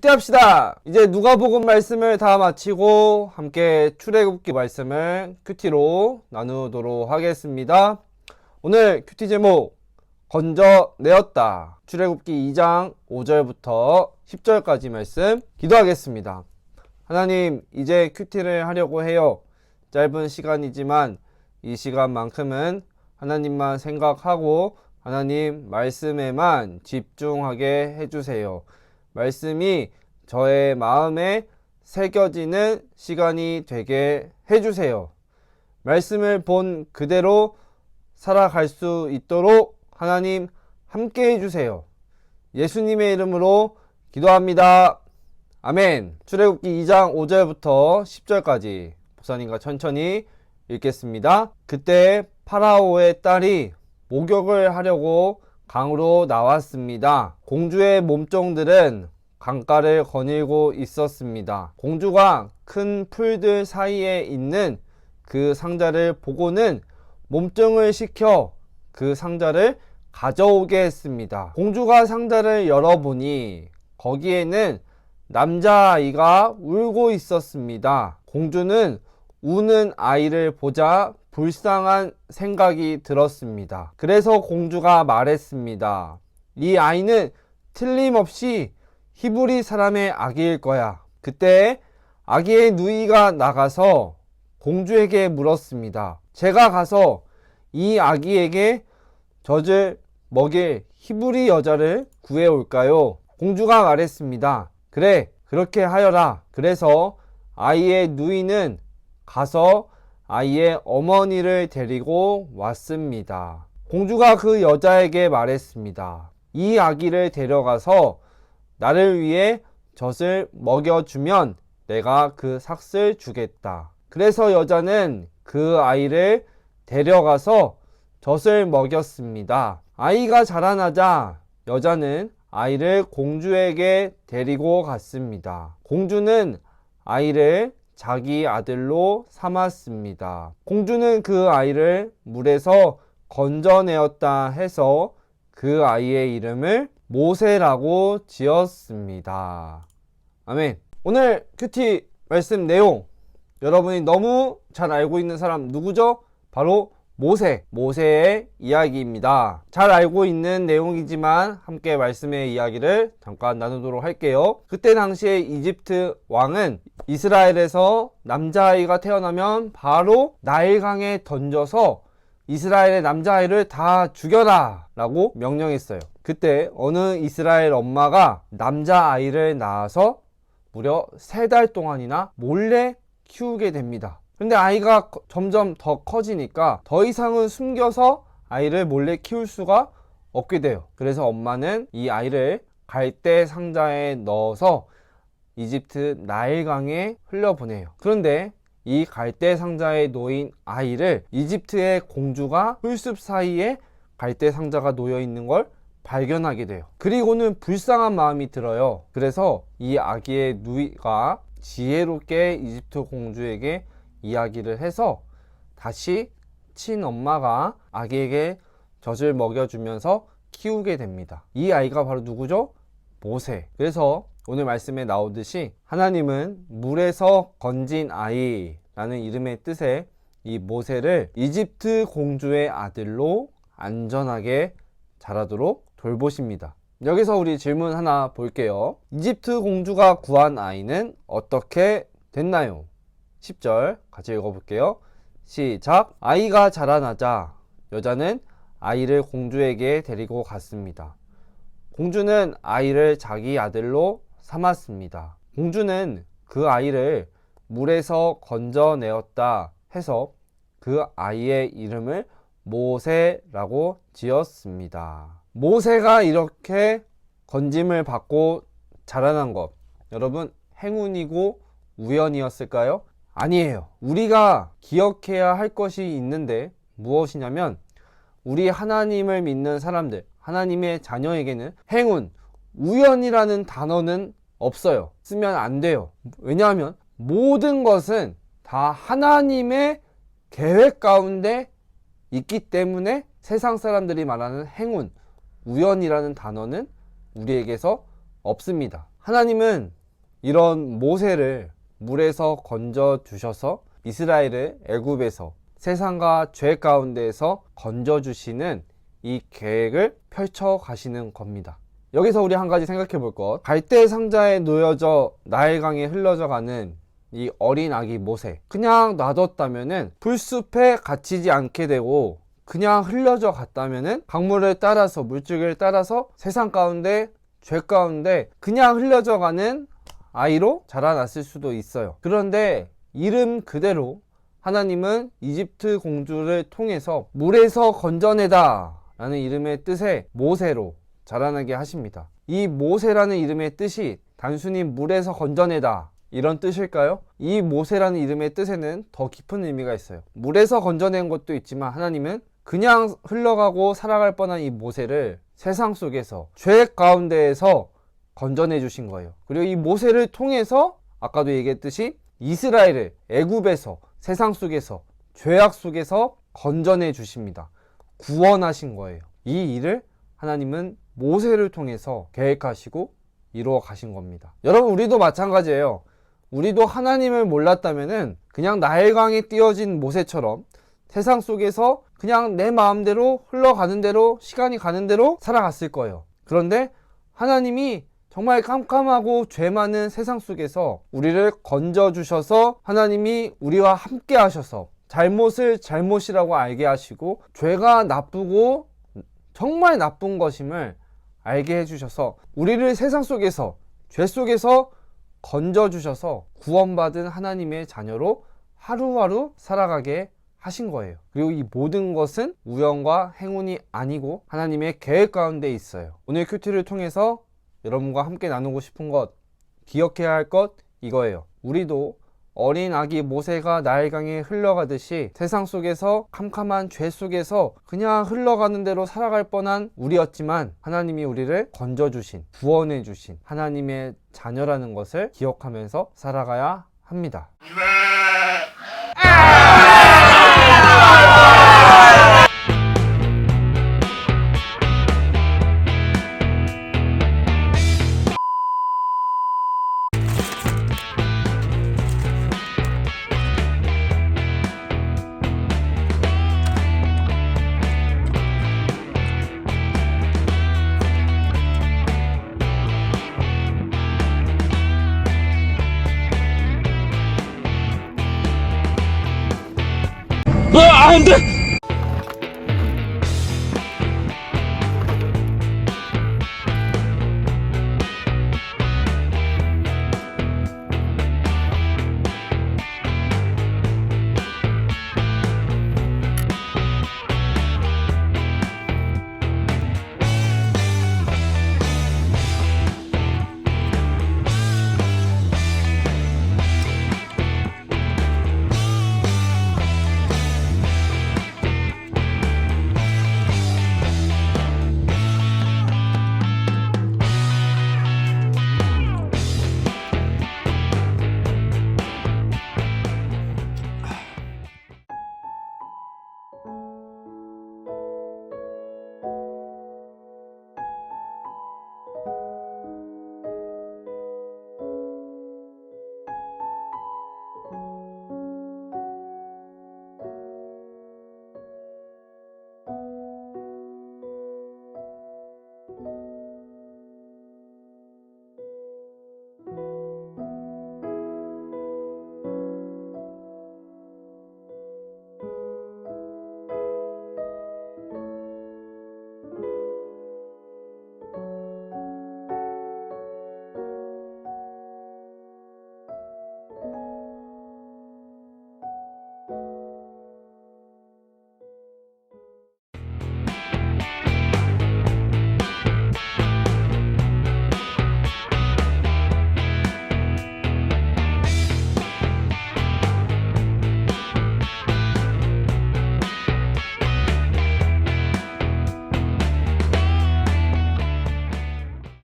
큐티합시다. 이제 누가복음 말씀을 다 마치고 함께 출애굽기 말씀을 큐티로 나누도록 하겠습니다. 오늘 큐티 제목 건져내었다. 출애굽기 2장 5절부터 10절까지 말씀 기도하겠습니다. 하나님, 이제 큐티를 하려고 해요. 짧은 시간이지만 이 시간만큼은 하나님만 생각하고 하나님 말씀에만 집중하게 해주세요. 말씀이 저의 마음에 새겨지는 시간이 되게 해주세요. 말씀을 본 그대로 살아갈 수 있도록 하나님 함께 해주세요. 예수님의 이름으로 기도합니다. 아멘. 출애굽기 2장 5절부터 10절까지 목사님과 천천히 읽겠습니다. 그때 파라오의 딸이 목욕을 하려고 강으로 나왔습니다. 공주의 몸종들은 강가를 거닐고 있었습니다. 공주가 큰 풀들 사이에 있는 그 상자를 보고는 몸종을 시켜 그 상자를 가져오게 했습니다. 공주가 상자를 열어보니 거기에는 남자아이가 울고 있었습니다. 공주는 우는 아이를 보자 불쌍한 생각이 들었습니다. 그래서 공주가 말했습니다. 이 아이는 틀림없이 히브리 사람의 아기일 거야. 그때 아기의 누이가 나가서 공주에게 물었습니다. 제가 가서 이 아기에게 젖을 먹일 히브리 여자를 구해올까요? 공주가 말했습니다. 그래, 그렇게 하여라. 그래서 아이의 누이는 가서 아이의 어머니를 데리고 왔습니다. 공주가 그 여자에게 말했습니다. 이 아기를 데려가서 나를 위해 젖을 먹여주면 내가 그 삭을 주겠다. 그래서 여자는 그 아이를 데려가서 젖을 먹였습니다. 아이가 자라나자 여자는 아이를 공주에게 데리고 갔습니다. 공주는 아이를 자기 아들로 삼았습니다. 공주는 그 아이를 물에서 건져내었다 해서 그 아이의 이름을 모세라고 지었습니다. 아멘. 오늘 큐티 말씀 내용, 여러분이 너무 잘 알고 있는 사람 누구죠? 바로 모세의 이야기입니다. 잘 알고 있는 내용이지만 함께 말씀의 이야기를 잠깐 나누도록 할게요. 그때 당시에 이집트 왕은 이스라엘에서 남자아이가 태어나면 바로 나일강에 던져서 이스라엘의 남자아이를 다 죽여라 라고 명령했어요. 그때 어느 이스라엘 엄마가 남자아이를 낳아서 무려 3달 동안이나 몰래 키우게 됩니다. 근데 아이가 점점 더 커지니까 더 이상은 숨겨서 아이를 몰래 키울 수가 없게 돼요. 그래서 엄마는 이 아이를 갈대 상자에 넣어서 이집트 나일강에 흘려보내요. 그런데 이 갈대 상자에 놓인 아이를 이집트의 공주가 풀숲 사이에 갈대 상자가 놓여 있는 걸 발견하게 돼요. 그리고는 불쌍한 마음이 들어요. 그래서 이 아기의 누이가 지혜롭게 이집트 공주에게 이야기를 해서 다시 친엄마가 아기에게 젖을 먹여주면서 키우게 됩니다. 이 아이가 바로 누구죠? 모세. 그래서 오늘 말씀에 나오듯이 하나님은 물에서 건진 아이라는 이름의 뜻의 이 모세를 이집트 공주의 아들로 안전하게 자라도록 돌보십니다. 여기서 우리 질문 하나 볼게요. 이집트 공주가 구한 아이는 어떻게 됐나요? 10절 같이 읽어볼게요. 시작. 아이가 자라나자 여자는 아이를 공주에게 데리고 갔습니다. 공주는 아이를 자기 아들로 삼았습니다. 공주는 그 아이를 물에서 건져내었다 해서 그 아이의 이름을 모세라고 지었습니다. 모세가 이렇게 건짐을 받고 자라난 것, 여러분 행운이고 우연이었을까요? 아니에요. 우리가 기억해야 할 것이 있는데 무엇이냐면 우리 하나님을 믿는 사람들, 하나님의 자녀에게는 행운, 우연이라는 단어는 없어요. 쓰면 안 돼요. 왜냐하면 모든 것은 다 하나님의 계획 가운데 있기 때문에 세상 사람들이 말하는 행운, 우연이라는 단어는 우리에게서 없습니다. 하나님은 이런 모세를 물에서 건져 주셔서 이스라엘을 애굽에서 세상과 죄 가운데에서 건져 주시는 이 계획을 펼쳐 가시는 겁니다. 여기서 우리 한 가지 생각해 볼 것, 갈대 상자에 놓여져 나일강에 흘러져 가는 이 어린 아기 모세, 그냥 놔뒀다면은 풀숲에 갇히지 않게 되고 그냥 흘려져 갔다면은 강물을 따라서, 물줄기를 따라서 세상 가운데, 죄 가운데 그냥 흘려져 가는 아이로 자라났을 수도 있어요. 그런데 이름 그대로 하나님은 이집트 공주를 통해서 물에서 건져내다 라는 이름의 뜻의 모세로 자라나게 하십니다. 이 모세라는 이름의 뜻이 단순히 물에서 건져내다 이런 뜻일까요? 이 모세라는 이름의 뜻에는 더 깊은 의미가 있어요. 물에서 건져낸 것도 있지만 하나님은 그냥 흘러가고 살아갈 뻔한 이 모세를 세상 속에서, 죄 가운데에서 건져내 주신 거예요. 그리고 이 모세를 통해서 아까도 얘기했듯이 이스라엘을 애굽에서, 세상 속에서, 죄악 속에서 건져내 주십니다. 구원하신 거예요. 이 일을 하나님은 모세를 통해서 계획하시고 이루어 가신 겁니다. 여러분, 우리도 마찬가지예요. 우리도 하나님을 몰랐다면은 그냥 나일강에 띄어진 모세처럼 세상 속에서 그냥 내 마음대로 흘러가는 대로, 시간이 가는 대로 살아갔을 거예요. 그런데 하나님이 정말 깜깜하고 죄 많은 세상 속에서 우리를 건져주셔서 하나님이 우리와 함께 하셔서 잘못을 잘못이라고 알게 하시고 죄가 나쁘고 정말 나쁜 것임을 알게 해주셔서 우리를 세상 속에서, 죄 속에서 건져주셔서 구원받은 하나님의 자녀로 하루하루 살아가게 하신 거예요. 그리고 이 모든 것은 우연과 행운이 아니고 하나님의 계획 가운데 있어요. 오늘 큐티를 통해서 여러분과 함께 나누고 싶은 것, 기억해야 할 것 이거예요. 우리도 어린 아기 모세가 나일강에 흘러가듯이 세상 속에서 캄캄한 죄 속에서 그냥 흘러가는 대로 살아갈 뻔한 우리였지만 하나님이 우리를 건져주신, 구원해주신 하나님의 자녀라는 것을 기억하면서 살아가야 합니다. 안 돼!